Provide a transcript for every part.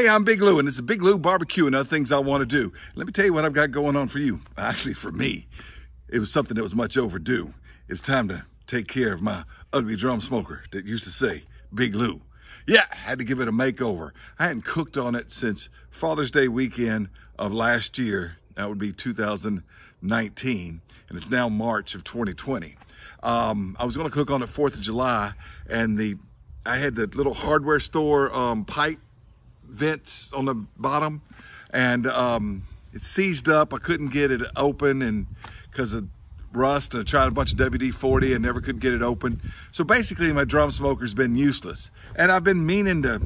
Hey, I'm Big Lou, and it's a Big Lou barbecue and other things I want to do. Let me tell you what I've got going on for you. Actually, for me, it was something that was much overdue. It's time to take care of my ugly drum smoker that used to say, Big Lou. Yeah, I had to give it a makeover. I hadn't cooked on it since Father's Day weekend of last year. That would be 2019, and it's now March of 2020. I was going to cook on it 4th of July, and I had the little hardware store pipe vents on the bottom, and it seized up. I couldn't get it open, and because of rust, and I tried a bunch of WD-40 and never could get it open. So basically my drum smoker's been useless, and I've been meaning to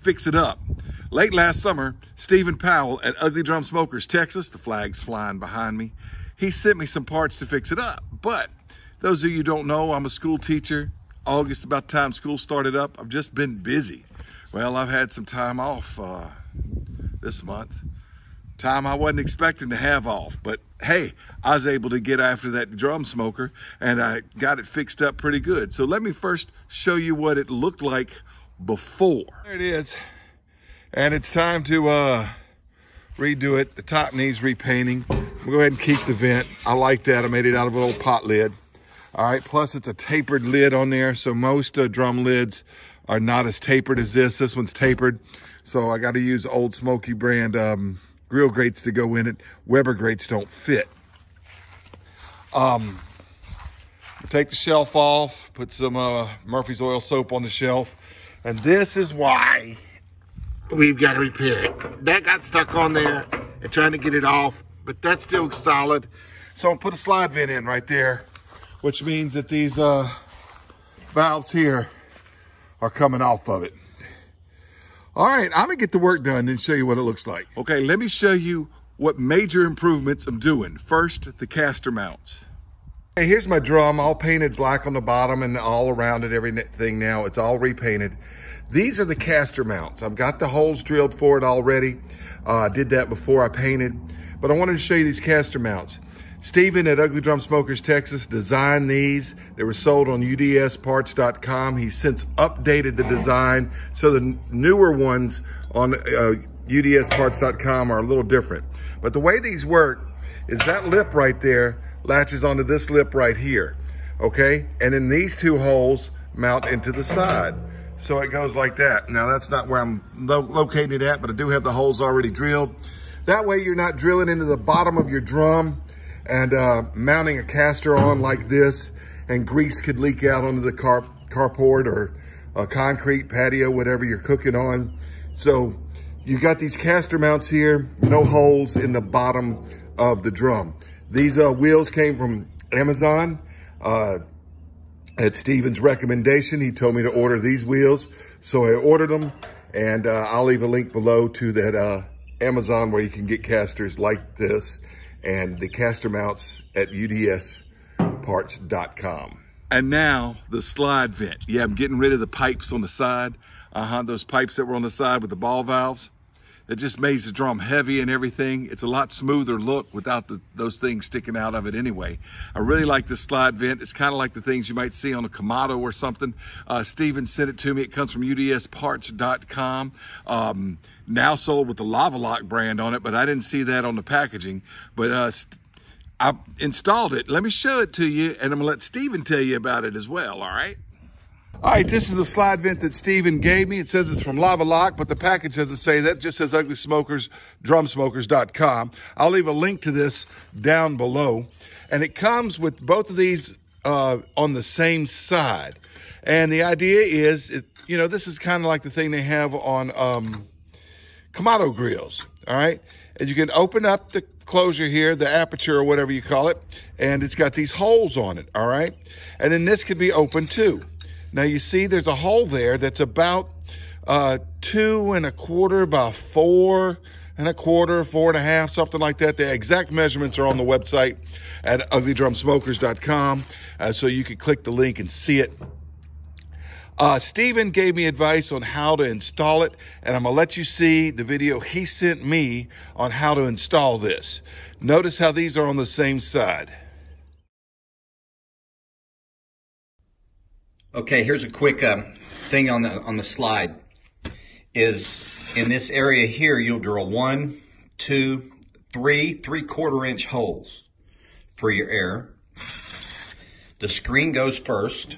fix it up. Late last summer, Steven Powell at Ugly Drum Smokers, Texas, the flag's flying behind me, he sent me some parts to fix it up. But those of you who don't know, I'm a school teacher. August, about the time school started up, I've just been busy. Well, I've had some time off this month. Time I wasn't expecting to have off, but hey, I was able to get after that drum smoker, and I got it fixed up pretty good. So let me first show you what it looked like before. There it is, and it's time to redo it. The top needs repainting. We'll go ahead and keep the vent. I like that. I made it out of an old pot lid. All right, plus it's a tapered lid on there, so most drum lids are not as tapered as this. This one's tapered, so I got to use Old Smoky brand grill grates to go in it. Weber grates don't fit. Take the shelf off, put some Murphy's oil soap on the shelf, and this is why we've got to repair it. That got stuck on there and trying to get it off, but that's still solid. So I'll put a slide vent in right there, which means that these valves here are coming off of it. All right, I'm gonna get the work done and show you what it looks like. Okay, let me show you what major improvements I'm doing. First, the castor mounts. Okay, here's my drum, all painted black on the bottom and all around it, everything now. It's all repainted. These are the castor mounts. I've got the holes drilled for it already. I did that before I painted, but I wanted to show you these castor mounts. Steven at Ugly Drum Smokers, Texas designed these. They were sold on UDSparts.com. He's since updated the design, so the newer ones on UDSparts.com are a little different. But the way these work is that lip right there latches onto this lip right here, okay? And then these two holes mount into the side. So it goes like that. Now that's not where I'm located at, but I do have the holes already drilled. That way you're not drilling into the bottom of your drum and mounting a castor on like this, and grease could leak out onto the carport or a concrete patio, whatever you're cooking on. So you got these castor mounts here, no holes in the bottom of the drum. These wheels came from Amazon. At Steven's recommendation, he told me to order these wheels. So I ordered them, and I'll leave a link below to that Amazon where you can get casters like this and the castor mounts at UDSparts.com. And now the slide vent. Yeah, I'm getting rid of the pipes on the side. Those pipes that were on the side with the ball valves. It just makes the drum heavy and everything. It's a lot smoother look without those things sticking out of it anyway. I really like this slide vent. It's kind of like the things you might see on a Kamado or something. Steven sent it to me. It comes from UDSparts.com. Now sold with the Lava Lock brand on it, but I didn't see that on the packaging. But I installed it. Let me show it to you, and I'm gonna let Steven tell you about it as well, all right? All right, this is the slide vent that Steven gave me. It says it's from Lava Lock, but the package doesn't say that. It just says Ugly Smokers, drumsmokers.com. I'll leave a link to this down below. And it comes with both of these on the same side. And the idea is, this is kind of like the thing they have on Kamado grills, all right? And you can open up the closure here, the aperture or whatever you call it, and it's got these holes on it, all right? And then this could be open too. Now you see there's a hole there that's about 2 1/4 by 4 1/4, 4 1/2, something like that. The exact measurements are on the website at uglydrumsmokers.com, so you can click the link and see it. Steven gave me advice on how to install it, and I'm gonna let you see the video he sent me on how to install this. Notice how these are on the same side. Okay, here's a quick thing on the slide. is in this area here, you'll drill 1, 2, 3 3/4 inch holes for your air. The screen goes first,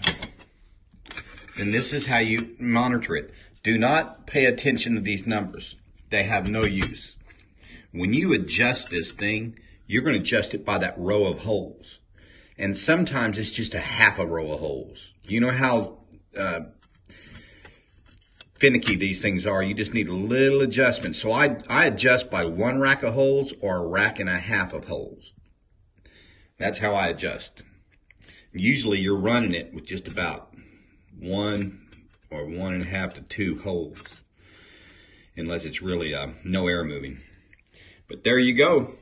and this is how you monitor it. Do not pay attention to these numbers. They have no use. When you adjust this thing, you're going to adjust it by that row of holes. And sometimes it's just a half a row of holes. You know how finicky these things are. You just need a little adjustment. So I adjust by 1 rack of holes or a rack and a half of holes. That's how I adjust. Usually you're running it with just about 1 or 1.5 to 2 holes, unless it's really no air moving. But there you go.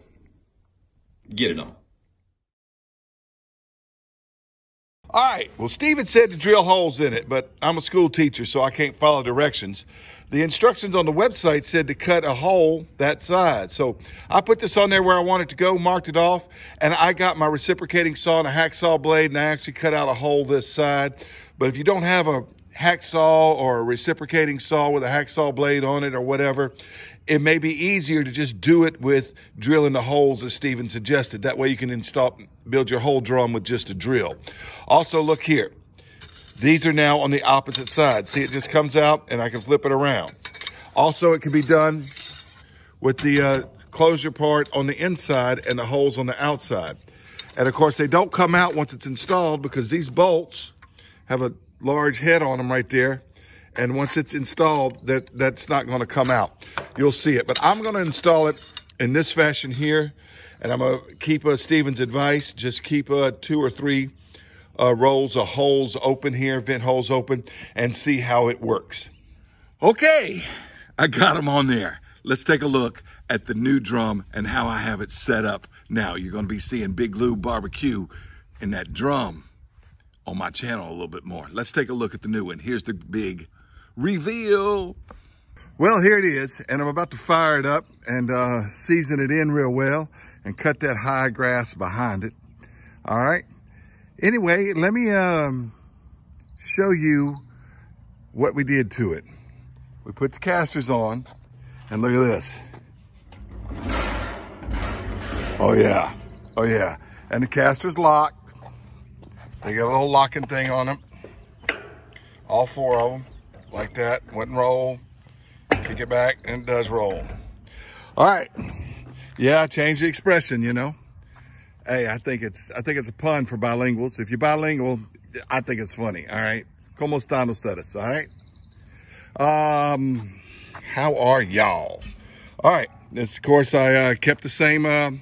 Get it on. All right, well, Steven said to drill holes in it, but I'm a school teacher, so I can't follow directions. The instructions on the website said to cut a hole that size. So I put this on there where I want it to go, marked it off, and I got my reciprocating saw and a hacksaw blade, and I actually cut out a hole this side. But if you don't have a hacksaw or a reciprocating saw with a hacksaw blade on it or whatever, it may be easier to just do it with drilling the holes as Steven suggested. That way you can build your whole drum with just a drill. Also, look here. These are now on the opposite side. See, it just comes out and I can flip it around. Also, it can be done with the closure part on the inside and the holes on the outside. And of course, they don't come out once it's installed because these bolts have a large head on them right there. And once it's installed, that's not going to come out. You'll see it. But I'm going to install it in this fashion here. And I'm going to keep Steven's advice. Just keep 2 or 3 rows of holes open here, vent holes open, and see how it works. Okay, I got them on there. Let's take a look at the new drum and how I have it set up. Now, you're going to be seeing Big Lou Barbecue in that drum on my channel a little bit more. Let's take a look at the new one. Here's the big reveal. Well, here it is, and I'm about to fire it up and season it in real well and cut that high grass behind it. All right. Anyway, let me show you what we did to it. We put the casters on, and look at this. Oh yeah, oh yeah. And the caster's locked. They got a little locking thing on them. All 4 of them, like that. Wouldn't roll. Kick it back, and it does roll. All right. Yeah, I changed the expression, you know. Hey, I think it's a pun for bilinguals. If you're bilingual, I think it's funny. All right. ¿Cómo están ustedes? All right. How are y'all? All right. This, of course, I kept the same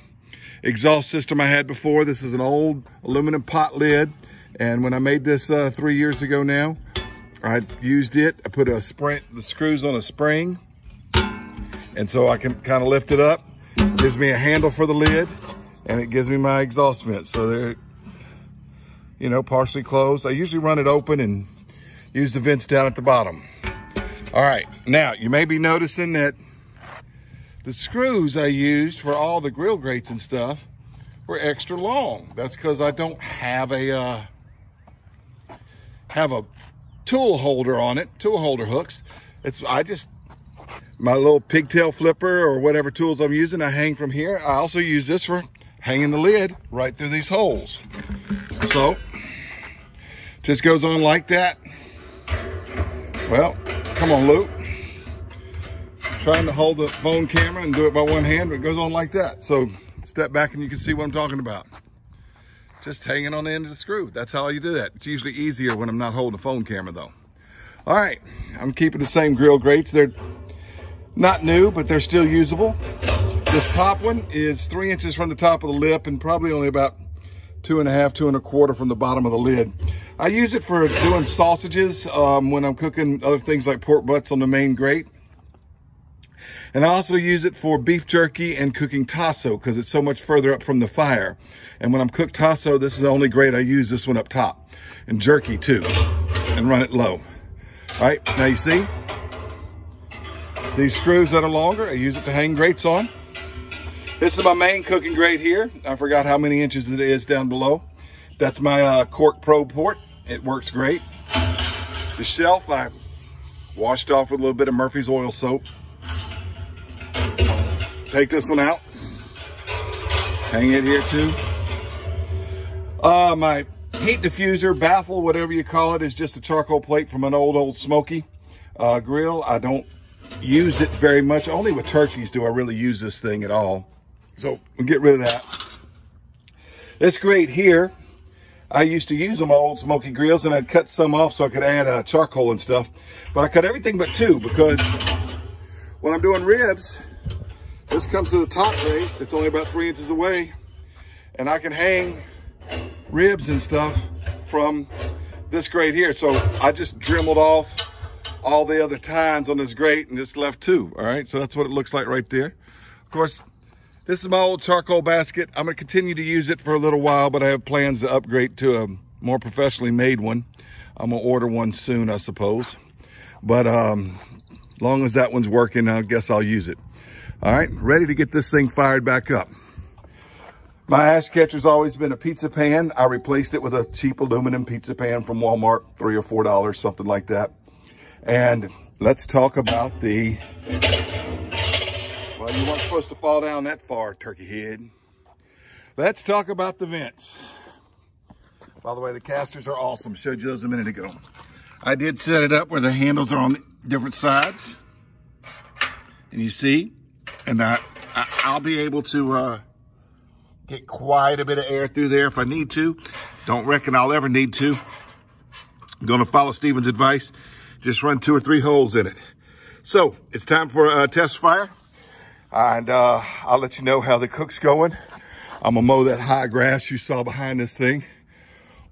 exhaust system I had before. This is an old aluminum pot lid, and when I made this 3 years ago now, I used it. I put the screws on a spring, and so I can kind of lift it up. It gives me a handle for the lid, and it gives me my exhaust vent. So they're, you know, partially closed. I usually run it open and use the vents down at the bottom. All right, now you may be noticing that the screws I used for all the grill grates and stuff were extra long. That's because I don't have a tool holder on it, tool holder hooks. My little pigtail flipper or whatever tools I'm using, I hang from here. I also use this for hanging the lid right through these holes. So, just goes on like that. Well, come on, Luke. Trying to hold the phone camera and do it by one hand, but it goes on like that. So, step back and you can see what I'm talking about. Just hanging on the end of the screw. That's how you do that. It's usually easier when I'm not holding a phone camera though. All right, I'm keeping the same grill grates. They're not new, but they're still usable. This top one is 3 inches from the top of the lip and probably only about 2.5, 2 1/4 from the bottom of the lid. I use it for doing sausages when I'm cooking other things like pork butts on the main grate. And I also use it for beef jerky and cooking tasso because it's so much further up from the fire. And when I'm cooked tasso, this is the only grate I use, this one up top. And jerky too, and run it low. All right, now you see, these screws that are longer, I use it to hang grates on. This is my main cooking grate here. I forgot how many inches it is down below. That's my cork probe port. It works great. The shelf, I washed off with a little bit of Murphy's oil soap. Take this one out. Hang it here too. My heat diffuser, baffle, whatever you call it, is just a charcoal plate from an old Smoky grill. I don't use it very much. Only with turkeys do I really use this thing at all. So we'll get rid of that. This grate here, I used to use on my old Smoky grills, and I'd cut some off so I could add charcoal and stuff. But I cut everything but two, because when I'm doing ribs, this comes to the top grate. It's only about 3 inches away, and I can hang ribs and stuff from this grate here. So I just dremeled off all the other tines on this grate and just left two. All right, so that's what it looks like right there. Of course, this is my old charcoal basket. I'm gonna continue to use it for a little while, but I have plans to upgrade to a more professionally made one. I'm gonna order one soon, I suppose. But long as that one's working, I guess I'll use it. All right, ready to get this thing fired back up. My ash catcher's always been a pizza pan. I replaced it with a cheap aluminum pizza pan from Walmart, $3 or $4, something like that. And let's talk about the, well, you weren't supposed to fall down that far, turkey head. Let's talk about the vents. By the way, the castors are awesome. Showed you those a minute ago. I did set it up where the handles are on different sides. And you see, and I'll be able to get quite a bit of air through there if I need to. Don't reckon I'll ever need to. I'm gonna follow Steven's advice. Just run 2 or 3 holes in it. So it's time for a test fire. And I'll let you know how the cook's going. I'm gonna mow that high grass you saw behind this thing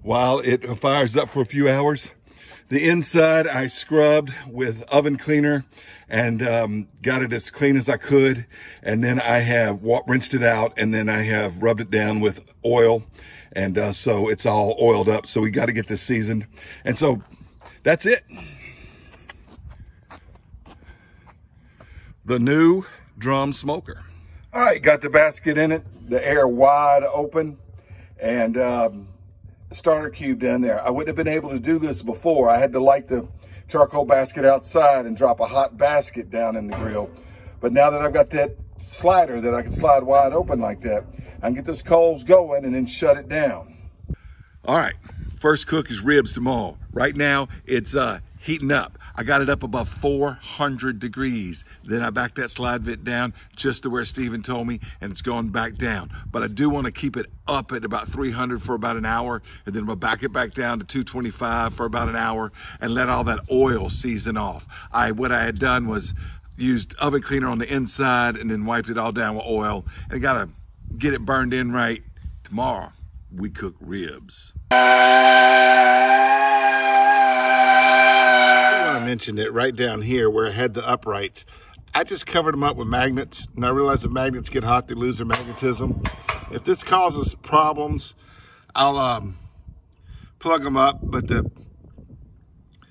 while it fires up for a few hours. The inside I scrubbed with oven cleaner and got it as clean as I could. And then I have rinsed it out, and then I have rubbed it down with oil. And so it's all oiled up. So we got to get this seasoned. And so that's it. The new drum smoker. All right, got the basket in it, the air wide open, and starter cube down there. I wouldn't have been able to do this before. I had to light the charcoal basket outside and drop a hot basket down in the grill. But now that I've got that slider that I can slide wide open like that, I can get this coals going and then shut it down. All right, first cook is ribs tomorrow. Right now, it's heating up. I got it up above 400 degrees. Then I backed that slide vent down just to where Steven told me, and it's going back down. But I do want to keep it up at about 300 for about an hour, and then we'll back it back down to 225 for about an hour and let all that oil season off. What I had done was used oven cleaner on the inside and then wiped it all down with oil, and got to get it burned in right. Tomorrow, we cook ribs. I mentioned it right down here where I had the uprights. I just covered them up with magnets, and I realized if magnets get hot, they lose their magnetism. If this causes problems, I'll plug them up, but the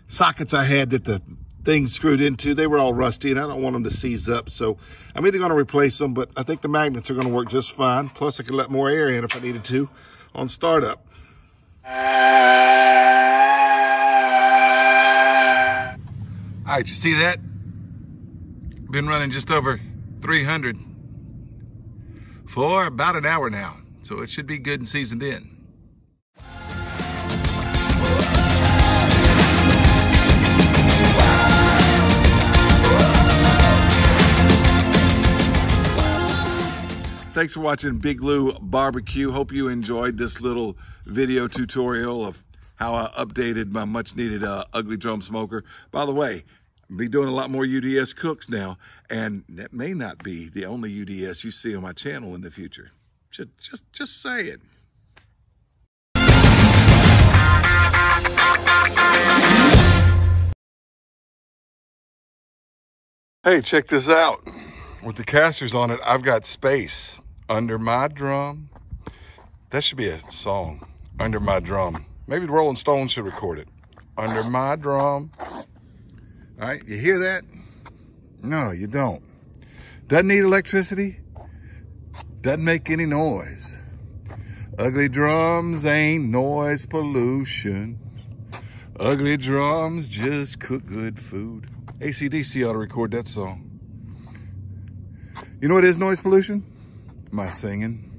sockets I had that the thing screwed into, they were all rusty, and I don't want them to seize up, so I'm either going to replace them, but I think the magnets are going to work just fine. Plus, I can let more air in if I needed to on startup. All right, you see that? Been running just over 300 for about an hour now. So it should be good and seasoned in. Thanks for watching Big Lou Barbecue. Hope you enjoyed this little video tutorial of how I updated my much needed ugly drum smoker. By the way, I'll be doing a lot more UDS cooks now, and that may not be the only UDS you see on my channel in the future. Just saying. Hey, check this out. With the casters on it, I've got space under my drum. That should be a song, Under My Drum. Maybe the Rolling Stones should record it. Under my drum. All right, you hear that? No, you don't. Doesn't need electricity. Doesn't make any noise. Ugly drums ain't noise pollution. Ugly drums just cook good food. AC/DC ought to record that song. You know what is noise pollution? My singing.